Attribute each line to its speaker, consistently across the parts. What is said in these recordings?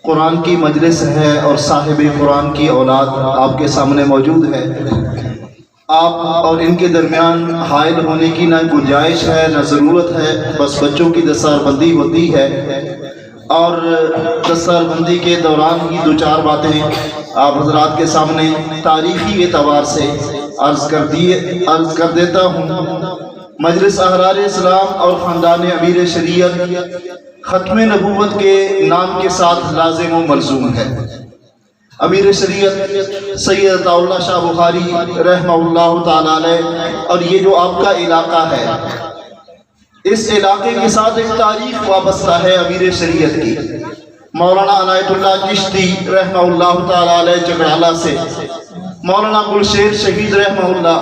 Speaker 1: قرآن کی مجلس ہے اور صاحب قرآن کی اولاد آپ کے سامنے موجود ہے. آپ اور ان کے درمیان حائل ہونے کی نہ گنجائش ہے نہ ضرورت ہے، بس بچوں کی دستار بندی ہوتی ہے. اور دستار بندی کے دوران ہی دو چار باتیں آپ حضرات کے سامنے تاریخی اعتبار سے عرض کر دیتا ہوں. مجلس احرار اسلام اور خاندان امیر شریعت ختم نبوت کے نام کے ساتھ لازم و ملزوم ہے. امیر شریعت سید عطا اللہ شاہ بخاری رحمہ اللہ تعالی علیہ، اور یہ جو آپ کا علاقہ ہے، اس علاقے کے ساتھ ایک تاریخ وابستہ ہے امیر شریعت کی. مولانا عنایت اللہ چشتی رحمہ اللہ تعالی علیہ چکرالہ سے، مولانا گلشیر شہید رحمہ اللہ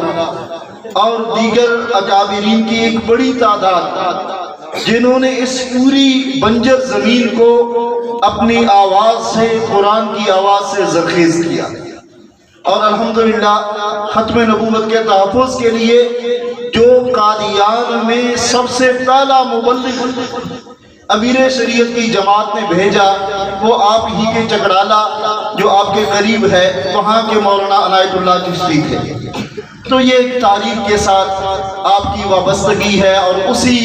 Speaker 1: اور دیگر اکابرین کی ایک بڑی تعداد، جنہوں نے اس پوری بنجر زمین کو اپنی آواز سے، قرآن کی آواز سے زرخیز کیا. اور الحمدللہ ختم نبوت کے تحفظ کے لیے جو قادیان میں سب سے پہلا مبلغ امیر شریعت کی جماعت نے بھیجا، وہ آپ ہی کے چکرالہ جو آپ کے قریب ہے، وہاں کے مولانا عنایت اللہ چشتی تھے. تو یہ ایک تاریخ کے ساتھ آپ کی وابستگی ہے، اور اسی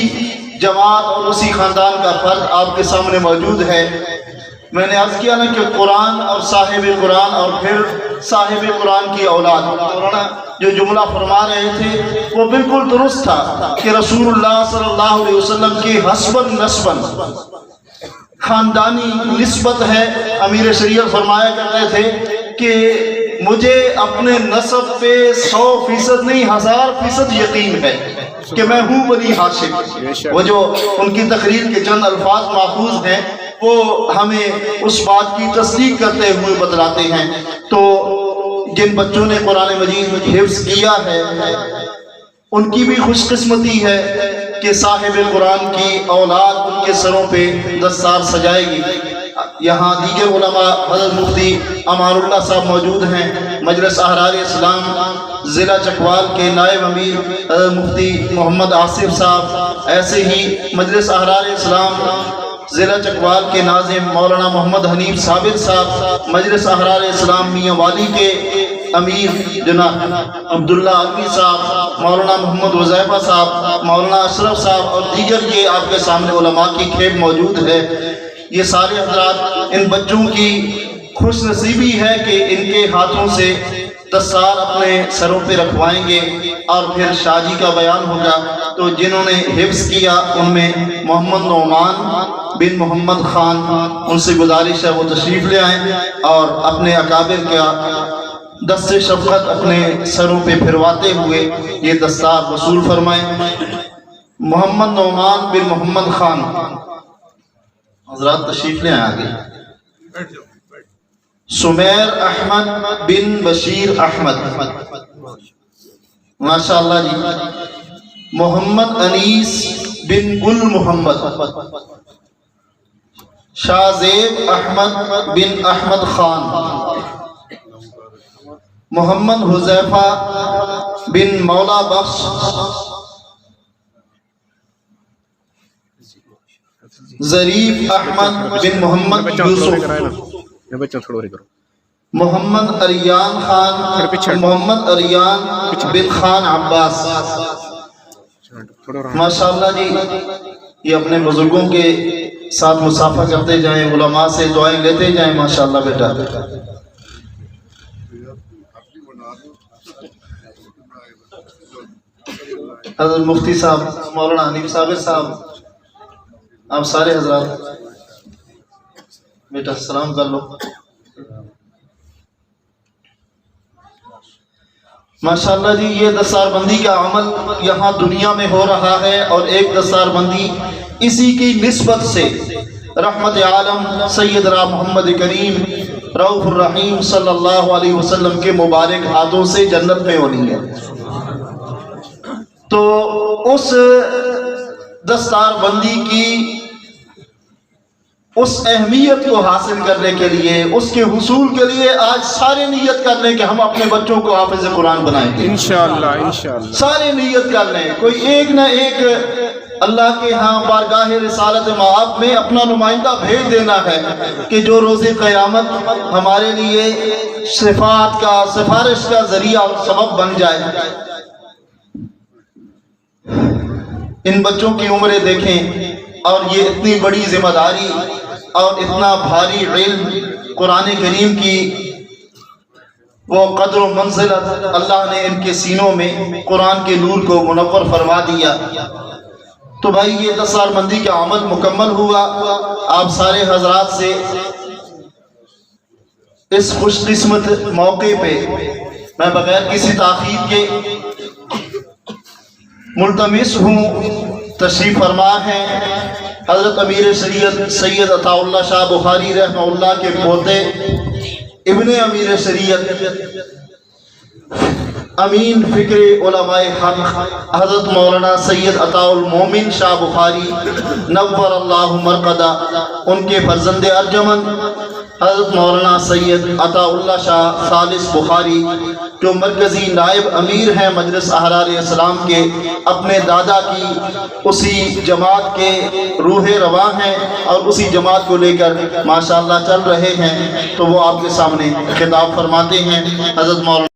Speaker 1: جماعت اور اسی خاندان کا فرد آپ کے سامنے موجود ہے. میں نے عرض کیا نا کہ قرآن اور صاحب قرآن اور پھر صاحب قرآن کی اولاد، مولانا جو جملہ فرما رہے تھے وہ بالکل درست تھا کہ رسول اللہ صلی اللہ علیہ وسلم کی حسباً نسباً خاندانی نسبت ہے. امیر شریعت فرمایا کرتے تھے کہ مجھے اپنے نسب پہ 100% نہیں 1000% یقین ہے کہ میں ہوں بنی ہاشم. وہ جو ان کی تقریر کے چند الفاظ محفوظ ہیں وہ ہمیں اس بات کی تصدیق کرتے ہوئے بتلاتے ہیں. تو جن بچوں نے قرآن مجید حفظ کیا ہے ان کی بھی خوش قسمتی ہے کہ صاحب قرآن کی اولاد ان کے سروں پہ دستار سجائے گی. یہاں دیگر علماء حضرت مفتی امان اللہ صاحب موجود ہیں. مجلس احرار اسلام ضلع چکوال کے نائب امیر حضرت مفتی محمد آصف صاحب، ایسے ہی مجلس احرار اسلام ضلع چکوال کے ناظم مولانا محمد حنیف ثابت صاحب، مجلس احرار اسلام میاں والی کے امیر جناب عبداللہ علوی صاحب، مولانا محمد وظیفہ صاحب، مولانا اشرف صاحب اور دیگر یہ آپ کے سامنے علماء کی کھیپ موجود ہے. یہ سارے حضرات ان بچوں کی خوش نصیبی ہے کہ ان کے ہاتھوں سے دستار اپنے سروں پہ رکھوائیں گے اور پھر شاہ جی کا بیان ہوگا. تو جنہوں نے حفظ کیا ان میں محمد نعمان بن محمد خان، ان سے گزارش ہے وہ تشریف لے آئیں اور اپنے اکابر کا دست شفقت اپنے سروں پہ پھرواتے ہوئے یہ دستار وصول فرمائیں. محمد نعمان بن محمد خان حضرات تشریف لے آئیں آگے. سمیر احمد بن بشیر احمد، ماشاءاللہ جی. محمد انیس بن گل محمد، شاہ زیب احمد بن احمد خان، محمد حذیفہ بن مولا بخش، ظریف احمد بن محمد یوسف، محمد اریان خان، محمد اریان بن خان عباس. ماشاءاللہ جی یہ اپنے بزرگوں کے ساتھ مصافحہ کرتے جائیں، علماء سے دعائیں لیتے جائیں. ماشاءاللہ بیٹا. حضرت مفتی صاحب مولانا حنیف ثابت صاحب، آپ سارے حضرات بیٹا سلام کر لو. ماشاءاللہ جی یہ دستار بندی کا عمل یہاں دنیا میں ہو رہا ہے، اور ایک دستار بندی اسی کی نسبت سے رحمت عالم سیدنا محمد کریم رؤوف الرحیم صلی اللہ علیہ وسلم کے مبارک ہاتھوں سے جنت میں ہونی ہے. تو اس دستار بندی کی اس اہمیت کو حاصل کرنے کے لیے، اس کے حصول کے لیے آج سارے نیت کر لیں کہ ہم اپنے بچوں کو حافظ قرآن بنائیں گے انشاءاللہ. سارے نیت کر لیں، کوئی ایک نہ ایک اللہ کے ہاں بارگاہ رسالت مآب میں اپنا نمائندہ بھیج دینا ہے کہ جو روز قیامت ہمارے لیے شفاعت کا سفارش کا ذریعہ اور سبب بن جائے۔ ان بچوں کی عمریں دیکھیں اور یہ اتنی بڑی ذمہ داری اور اتنا بھاری علم، قرآن کریم کی وہ قدر و منزلت اللہ نے ان کے سینوں میں قرآن کے نور کو منور فرما دیا۔ تو بھائی یہ 10 سال بندی کا عمل مکمل ہوا۔ آپ سارے حضرات سے اس خوش قسمت موقع پہ میں بغیر کسی تاخیر کے ملتمس ہوں، تشریف فرما ہیں حضرت امیر شریعت سید عطا اللہ شاہ بخاری رحمہ اللہ کے پوتے ابن امیر شریعت امین فکر علماء حق حضرت مولانا سید عطا المومن شاہ بخاری نور اللہ مرقدہ، ان کے فرزند ارجمند حضرت مولانا سید عطا اللہ شاہ ثالث بخاری جو مرکزی نائب امیر ہیں مجلس احرار اسلام کے، اپنے دادا کی اسی جماعت کے روح رواں ہیں اور اسی جماعت کو لے کر ماشاءاللہ چل رہے ہیں۔ تو وہ آپ کے سامنے خطاب فرماتے ہیں۔ حضرت مولانا